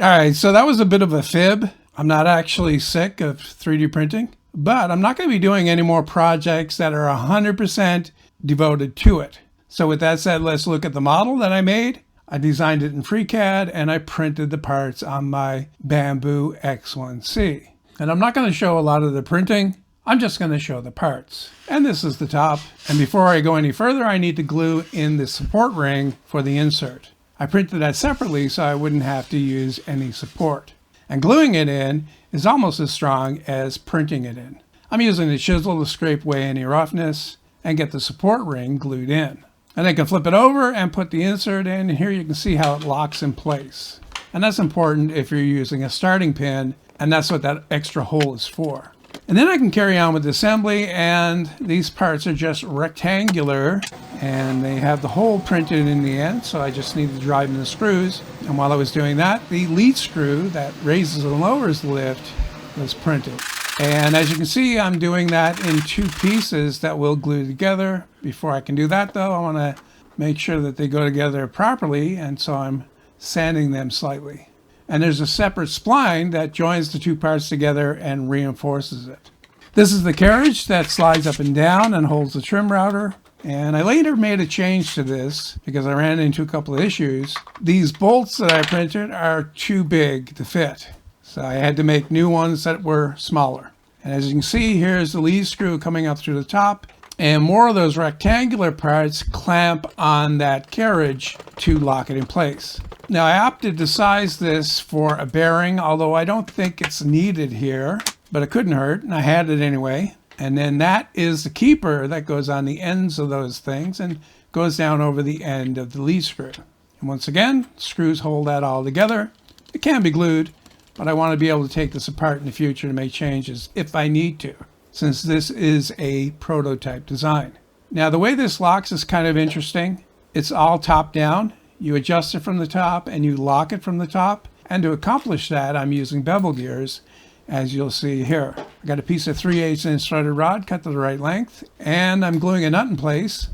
All right, so that was a bit of a fib. I'm not actually sick of 3D printing, but I'm not going to be doing any more projects that are 100% devoted to it. So with that said, let's look at the model that I made. I designed it in FreeCAD and I printed the parts on my Bamboo X1C. And I'm not going to show a lot of the printing. I'm just going to show the parts. And this is the top. And before I go any further, I need to glue in the support ring for the insert. I printed that separately so I wouldn't have to use any support. And gluing it in is almost as strong as printing it in. I'm using the chisel to scrape away any roughness and get the support ring glued in. And I can flip it over and put the insert in, and here you can see how it locks in place. And that's important if you're using a starting pin, and that's what that extra hole is for. And then I can carry on with the assembly, and these parts are just rectangular, and they have the hole printed in the end, so I just need to drive in the screws. And while I was doing that, the lead screw that raises and lowers the lift was printed. And as you can see, I'm doing that in two pieces that will glue together. Before I can do that though, I want to make sure that they go together properly, and so I'm sanding them slightly. And there's a separate spline that joins the two parts together and reinforces it. This is the carriage that slides up and down and holds the trim router. And I later made a change to this because I ran into a couple of issues. These bolts that I printed are too big to fit, so I had to make new ones that were smaller. And as you can see, here's the lead screw coming up through the top, and more of those rectangular parts clamp on that carriage to lock it in place. Now I opted to size this for a bearing, although I don't think it's needed here, but it couldn't hurt, and I had it anyway. And then that is the keeper that goes on the ends of those things and goes down over the end of the lead screw. And once again, screws hold that all together. It can be glued, but I want to be able to take this apart in the future to make changes if I need to, since this is a prototype design. Now the way this locks is kind of interesting. It's all top down. You adjust it from the top and you lock it from the top. And to accomplish that, I'm using bevel gears, as you'll see here. I got a piece of 3/8 inch threaded rod cut to the right length, and I'm gluing a nut in place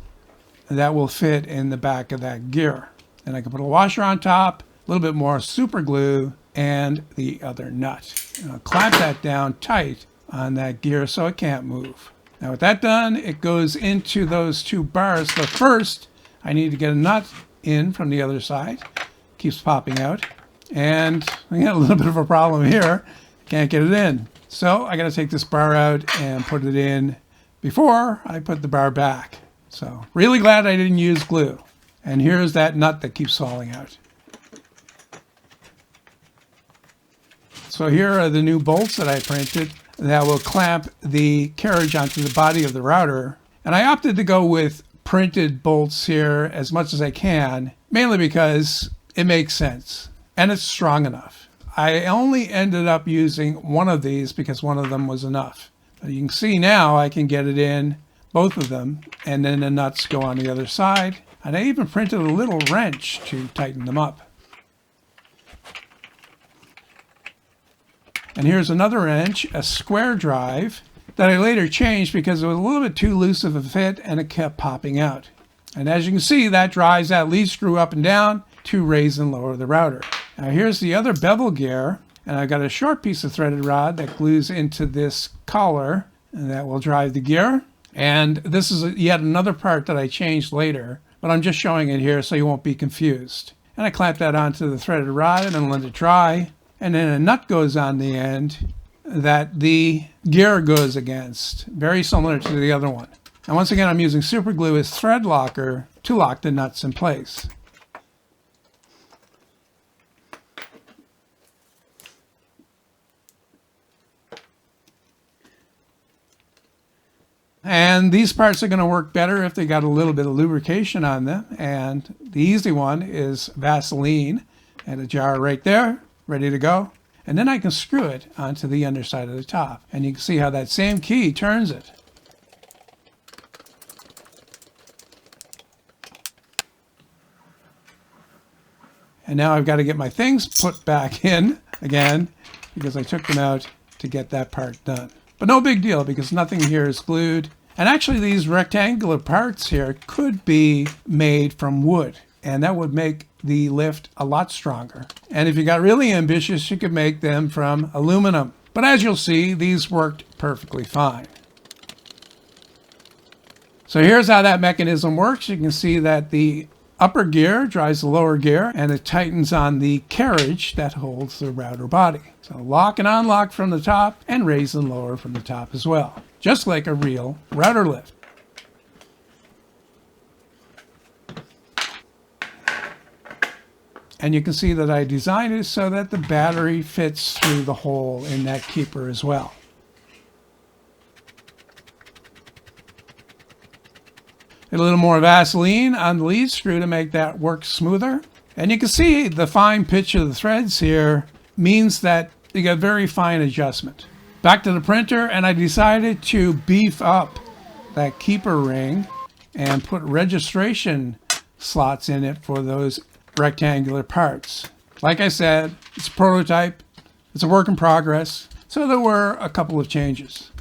that will fit in the back of that gear. And I can put a washer on top, a little bit more super glue, and the other nut. And I'll clamp that down tight on that gear so it can't move. Now with that done, it goes into those two bars. But first, I need to get a nut in from the other side. Keeps popping out. And I got a little bit of a problem here. Can't get it in. So I got to take this bar out and put it in before I put the bar back. So really glad I didn't use glue. And here's that nut that keeps falling out. So here are the new bolts that I printed that will clamp the carriage onto the body of the router. And I opted to go with printed bolts here as much as I can, mainly because it makes sense and it's strong enough. I only ended up using one of these because one of them was enough. But you can see now I can get it in, both of them, and then the nuts go on the other side. And I even printed a little wrench to tighten them up. And here's another wrench, a square drive, that I later changed because it was a little bit too loose of a fit and it kept popping out. And as you can see, that drives that lead screw up and down to raise and lower the router. Now here's the other bevel gear, and I've got a short piece of threaded rod that glues into this collar, and that will drive the gear. And this is yet another part that I changed later, but I'm just showing it here so you won't be confused. And I clamp that onto the threaded rod and then let it dry. And then a nut goes on the end that the gear goes against, very similar to the other one. And once again, I'm using super glue as thread locker to lock the nuts in place. And these parts are going to work better if they got a little bit of lubrication on them. And the easy one is Vaseline, and a jar right there, ready to go. And then I can screw it onto the underside of the top. And you can see how that same key turns it. And now I've got to get my things put back in again because I took them out to get that part done. But no big deal because nothing here is glued. And actually these rectangular parts here could be made from wood. and that would make the lift a lot stronger. And if you got really ambitious, you could make them from aluminum. But as you'll see, these worked perfectly fine. So here's how that mechanism works. You can see that the upper gear drives the lower gear, and it tightens on the carriage that holds the router body. So lock and unlock from the top, and raise and lower from the top as well, just like a real router lift. And you can see that I designed it so that the battery fits through the hole in that keeper as well. A little more Vaseline on the lead screw to make that work smoother. And you can see the fine pitch of the threads here means that you get very fine adjustment. Back to the printer, and I decided to beef up that keeper ring and put registration slots in it for those rectangular parts. Like I said, it's a prototype, it's a work in progress, so there were a couple of changes.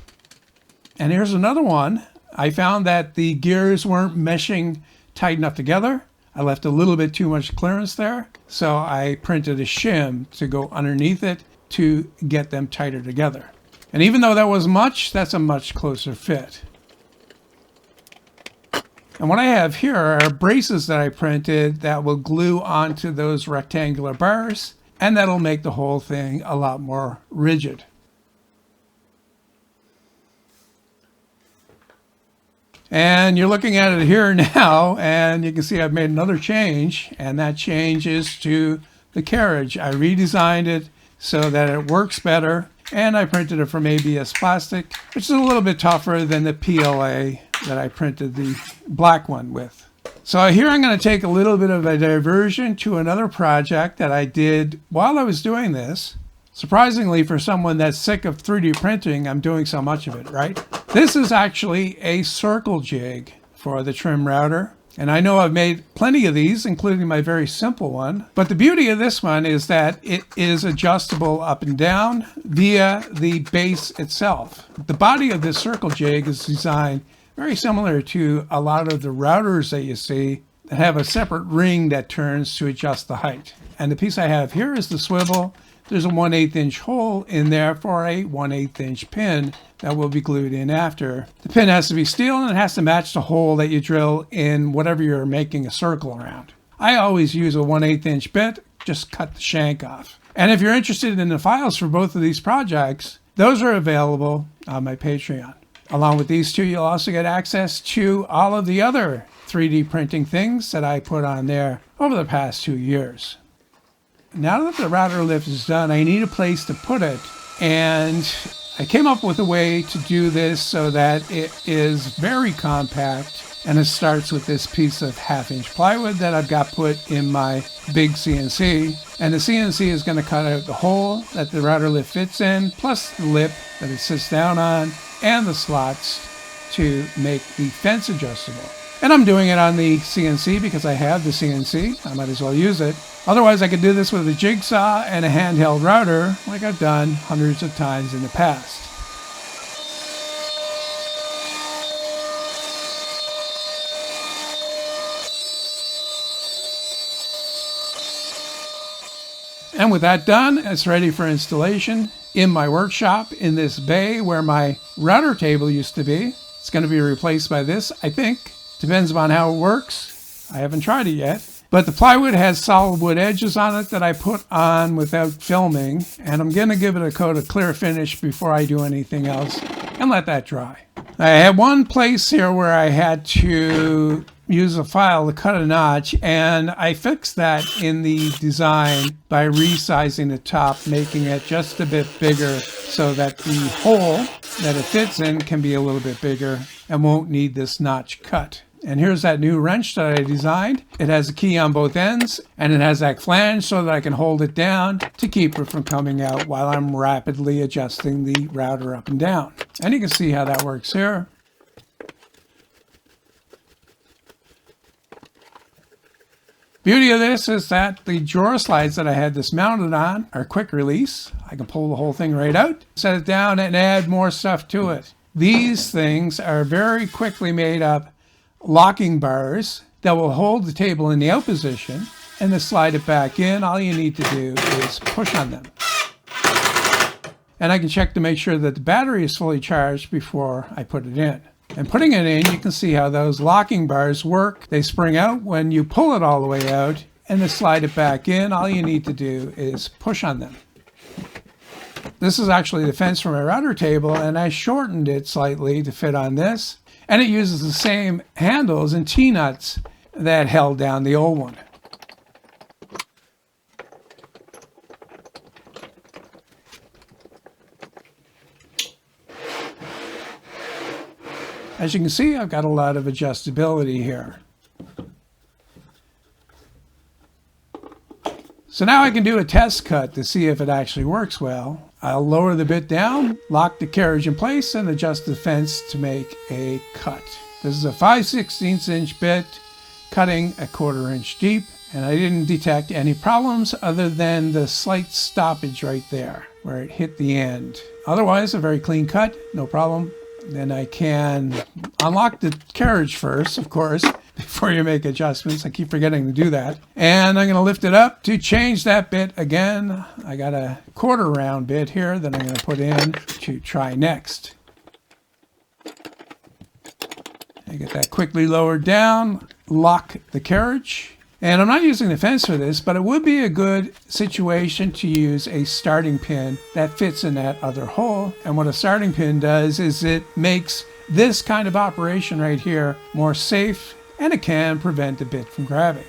And here's another one. I found that the gears weren't meshing tight enough together. I left a little bit too much clearance there, so I printed a shim to go underneath it to get them tighter together. And even though that was much, that's a much closer fit. And what I have here are braces that I printed that will glue onto those rectangular bars, and that'll make the whole thing a lot more rigid. And you're looking at it here now, and you can see I've made another change, and that change is to the carriage. I redesigned it so that it works better, and I printed it from ABS plastic, which is a little bit tougher than the PLA that I printed the black one with. So here I'm going to take a little bit of a diversion to another project that I did while I was doing this. Surprisingly, for someone that's sick of 3D printing, I'm doing so much of it, right? This is actually a circle jig for the trim router. And I know I've made plenty of these, including my very simple one. But the beauty of this one is that it is adjustable up and down via the base itself. The body of this circle jig is designed very similar to a lot of the routers that you see that have a separate ring that turns to adjust the height. And the piece I have here is the swivel. There's a 1/8 inch hole in there for a 1/8 inch pin that will be glued in after. The pin has to be steel, and it has to match the hole that you drill in whatever you're making a circle around. I always use a 1/8 inch bit, just cut the shank off. And if you're interested in the files for both of these projects, those are available on my Patreon. Along with these two, you'll also get access to all of the other 3D printing things that I put on there over the past 2 years. Now that the router lift is done, I need a place to put it, and I came up with a way to do this so that it is very compact, and it starts with this piece of 1/2 inch plywood that I've got put in my big CNC, and the CNC is going to cut out the hole that the router lift fits in, plus the lip that it sits down on, and the slots to make the fence adjustable. And I'm doing it on the CNC because I have the CNC. I might as well use it. Otherwise, I could do this with a jigsaw and a handheld router like I've done hundreds of times in the past. And with that done, it's ready for installation in my workshop in this bay where my router table used to be. It's going to be replaced by this, I think. Depends upon how it works. I haven't tried it yet. But the plywood has solid wood edges on it that I put on without filming. And I'm going to give it a coat of clear finish before I do anything else and let that dry. I had one place here where I had to use a file to cut a notch, and I fixed that in the design by resizing the top, making it just a bit bigger so that the hole that it fits in can be a little bit bigger and won't need this notch cut. And here's that new wrench that I designed. It has a key on both ends, and it has that flange so that I can hold it down to keep it from coming out while I'm rapidly adjusting the router up and down. And you can see how that works here. Beauty of this is that the drawer slides that I had this mounted on are quick release. I can pull the whole thing right out, set it down, and add more stuff to it. These things are very quickly made up locking bars, that will hold the table in the out position, and to slide it back in, all you need to do is push on them. And I can check to make sure that the battery is fully charged before I put it in. And putting it in, you can see how those locking bars work. They spring out when you pull it all the way out, and to slide it back in, all you need to do is push on them. This is actually the fence for my router table, and I shortened it slightly to fit on this. And it uses the same handles and T-nuts that held down the old one. As you can see, I've got a lot of adjustability here. So now I can do a test cut to see if it actually works well. I'll lower the bit down, lock the carriage in place, and adjust the fence to make a cut. This is a 5/16 inch bit, cutting a 1/4 inch deep, and I didn't detect any problems other than the slight stoppage right there where it hit the end. Otherwise, a very clean cut, no problem. Then I can unlock the carriage first, of course, before you make adjustments. I keep forgetting to do that. And I'm going to lift it up to change that bit again. I got a 1/4 round bit here that I'm going to put in to try next. I get that quickly lowered down, lock the carriage. And I'm not using the fence for this, but it would be a good situation to use a starting pin that fits in that other hole. And what a starting pin does is it makes this kind of operation right here more safe, and it can prevent the bit from grabbing.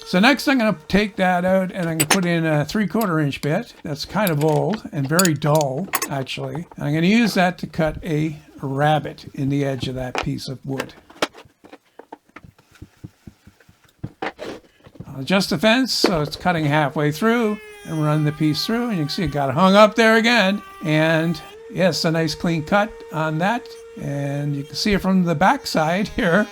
So next I'm going to take that out and I'm going to put in a 3/4 inch bit. That's kind of old and very dull, actually. And I'm going to use that to cut a rabbet in the edge of that piece of wood. I'll adjust the fence so it's cutting halfway through and run the piece through, and you can see it got hung up there again. And yes, a nice clean cut on that. And you can see it from the back side here,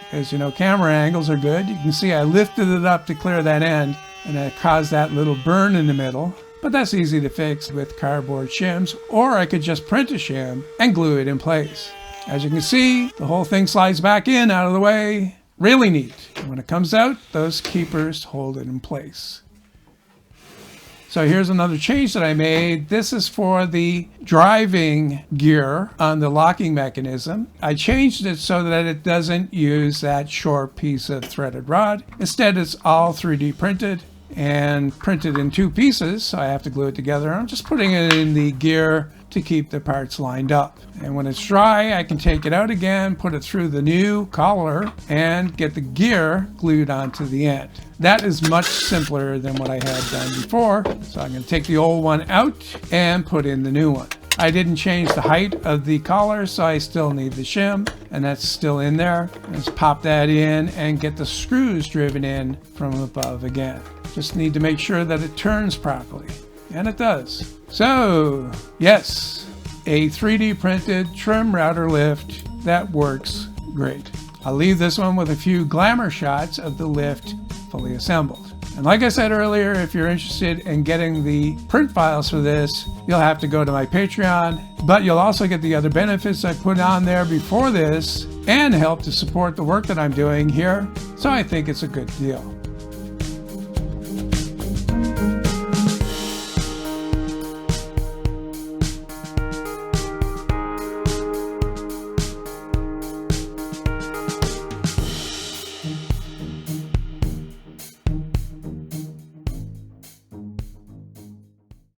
because you know camera angles are good. You can see I lifted it up to clear that end, and it caused that little burn in the middle. But that's easy to fix with cardboard shims, or I could just print a shim and glue it in place. As you can see, the whole thing slides back in out of the way. Really neat. And when it comes out, those keepers hold it in place. So here's another change that I made. This is for the driving gear on the locking mechanism. I changed it so that it doesn't use that short piece of threaded rod. Instead, it's all 3D printed and printed in 2 pieces, so I have to glue it together. I'm just putting it in the gear to keep the parts lined up. And when it's dry, I can take it out again, put it through the new collar, and get the gear glued onto the end. That is much simpler than what I had done before. So I'm going to take the old one out and put in the new one. I didn't change the height of the collar, so I still need the shim, and that's still in there. Let's pop that in and get the screws driven in from above again. Just need to make sure that it turns properly, and it does. So yes, a 3D printed trim router lift that works great. I'll leave this one with a few glamour shots of the lift fully assembled. And like I said earlier, if you're interested in getting the print files for this, you'll have to go to my Patreon, but you'll also get the other benefits I put on there before this and help to support the work that I'm doing here. So I think it's a good deal.